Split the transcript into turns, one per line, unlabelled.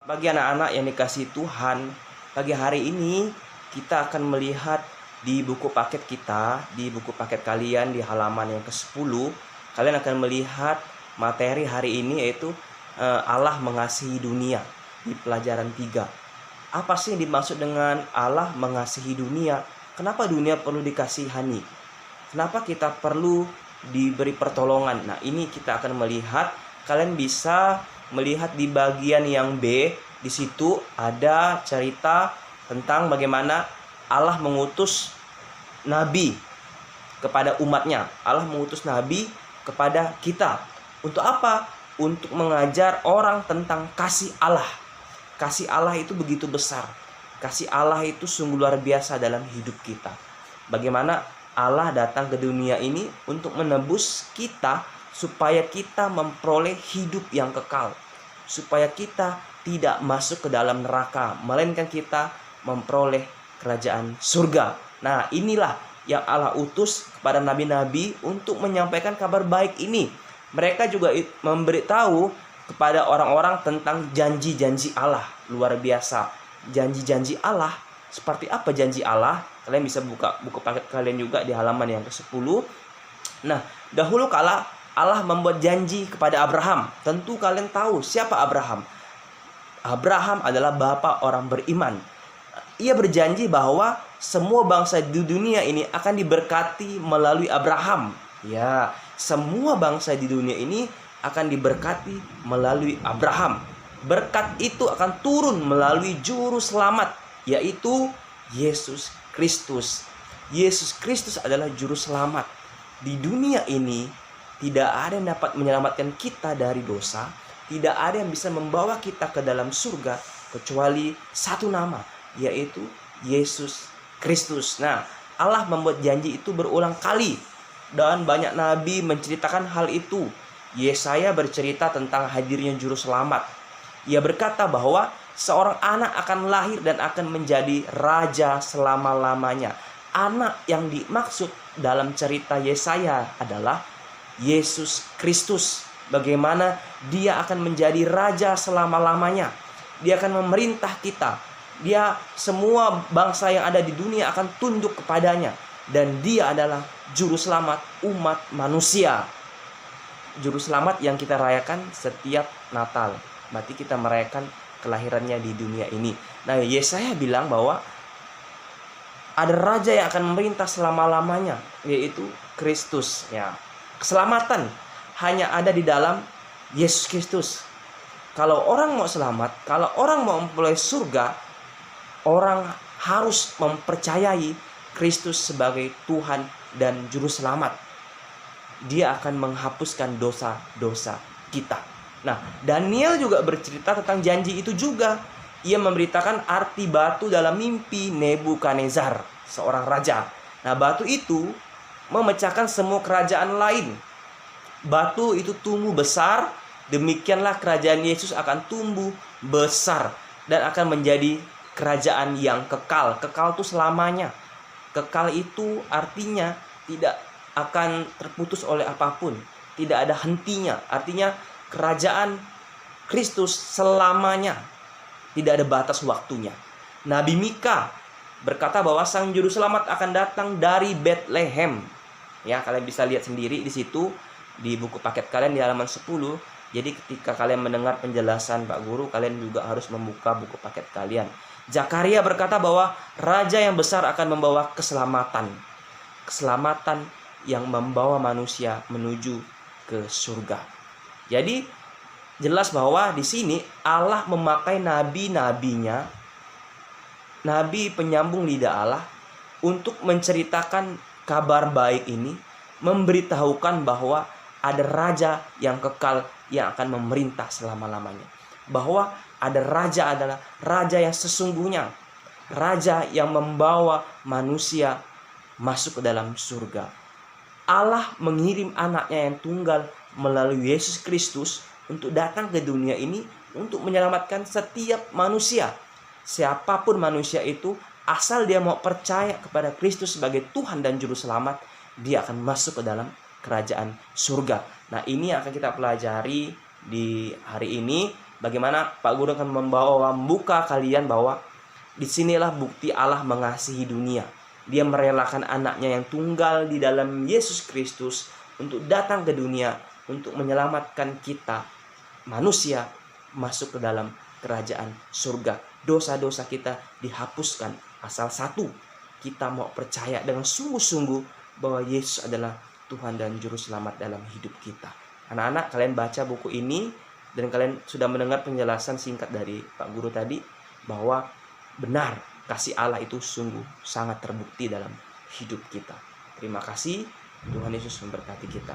Bagi anak-anak yang dikasihi Tuhan, pagi hari ini kita akan melihat di buku paket kita, di buku paket kalian di halaman yang ke-10, kalian akan melihat materi hari ini yaitu Allah mengasihi dunia di pelajaran 3. Apa sih yang dimaksud dengan Allah mengasihi dunia? Kenapa dunia perlu dikasihani? Kenapa kita perlu diberi pertolongan? Nah, ini kita akan melihat. Kalian bisa melihat di bagian yang B. Di situ ada cerita tentang bagaimana Allah mengutus nabi kepada umatnya. Allah mengutus nabi kepada kita. Untuk apa? Untuk mengajar orang tentang kasih Allah. Kasih Allah itu begitu besar. Kasih Allah itu sungguh luar biasa dalam hidup kita. Bagaimana Allah datang ke dunia ini untuk menebus kita, supaya kita memperoleh hidup yang kekal, supaya kita tidak masuk ke dalam neraka, melainkan kita memperoleh kerajaan surga. Nah, inilah yang Allah utus kepada nabi-nabi untuk menyampaikan kabar baik ini. Mereka juga memberitahu kepada orang-orang tentang janji-janji Allah. Luar biasa. Janji-janji Allah. Seperti apa janji Allah? Kalian bisa buka buku paket kalian juga di halaman yang ke-10. Nah, dahulu kala Allah membuat janji kepada Abraham. Tentu kalian tahu siapa Abraham. Abraham adalah bapa orang beriman. Ia berjanji bahwa semua bangsa di dunia ini akan diberkati melalui Abraham. Ya, semua bangsa di dunia ini akan diberkati melalui Abraham. Berkat itu akan turun melalui juru selamat, yaitu Yesus Kristus. Yesus Kristus adalah juru selamat. Di dunia ini tidak ada yang dapat menyelamatkan kita dari dosa. Tidak ada yang bisa membawa kita ke dalam surga kecuali satu nama, yaitu Yesus Kristus. Nah, Allah membuat janji itu berulang kali, dan banyak nabi menceritakan hal itu. Yesaya bercerita tentang hadirnya juru selamat. Ia berkata bahwa seorang anak akan lahir dan akan menjadi raja selama-lamanya. Anak yang dimaksud dalam cerita Yesaya adalah Yesus Kristus. Bagaimana dia akan menjadi raja selama-lamanya. Dia akan memerintah kita. Dia, semua bangsa yang ada di dunia akan tunduk kepadanya. Dan dia adalah juru selamat umat manusia. Juru selamat yang kita rayakan setiap Natal. Berarti kita merayakan kelahirannya di dunia ini. Nah, Yesaya bilang bahwa ada raja yang akan memerintah selama-lamanya, yaitu Kristus. Ya, keselamatan hanya ada di dalam Yesus Kristus. Kalau orang mau selamat, kalau orang mau memperoleh surga, orang harus mempercayai Kristus sebagai Tuhan dan Juru Selamat. Dia akan menghapuskan dosa-dosa kita. Nah, Daniel juga bercerita tentang janji itu juga. Ia memberitakan arti batu dalam mimpi Nebukadnezar, seorang raja. Nah, batu itu memecahkan semua kerajaan lain. Batu itu tumbuh besar, demikianlah kerajaan Yesus akan tumbuh besar dan akan menjadi kerajaan yang kekal. Kekal itu selamanya. Kekal itu artinya tidak akan terputus oleh apapun, tidak ada hentinya. Artinya kerajaan Kristus selamanya, tidak ada batas waktunya. Nabi Mika berkata bahwa Sang Juru Selamat akan datang dari Bethlehem. Ya, kalian bisa lihat sendiri di situ di buku paket kalian di halaman 10. Jadi ketika kalian mendengar penjelasan Pak Guru, kalian juga harus membuka buku paket kalian. Zakaria berkata bahwa raja yang besar akan membawa keselamatan. Keselamatan yang membawa manusia menuju ke surga. Jadi jelas bahwa di sini Allah memakai nabi-nabinya, nabi penyambung lidah Allah, untuk menceritakan kabar baik ini, memberitahukan bahwa ada raja yang kekal yang akan memerintah selama-lamanya. Bahwa ada raja adalah raja yang sesungguhnya, raja yang membawa manusia masuk ke dalam surga. Allah mengirim anaknya yang tunggal melalui Yesus Kristus untuk datang ke dunia ini untuk menyelamatkan setiap manusia. Siapapun manusia itu, asal dia mau percaya kepada Kristus sebagai Tuhan dan Juru Selamat, dia akan masuk ke dalam kerajaan surga. Nah, ini yang akan kita pelajari di hari ini. Bagaimana Pak Guru akan membuka kalian bahwa disinilah bukti Allah mengasihi dunia. Dia merelakan anaknya yang tunggal di dalam Yesus Kristus untuk datang ke dunia, untuk menyelamatkan kita manusia masuk ke dalam kerajaan surga. Dosa-dosa kita dihapuskan asal satu, kita mau percaya dengan sungguh-sungguh bahwa Yesus adalah Tuhan dan Juru Selamat dalam hidup kita. Anak-anak, kalian baca buku ini dan kalian sudah mendengar penjelasan singkat dari Pak Guru tadi bahwa benar kasih Allah itu sungguh sangat terbukti dalam hidup kita. Terima kasih. Tuhan Yesus memberkati kita.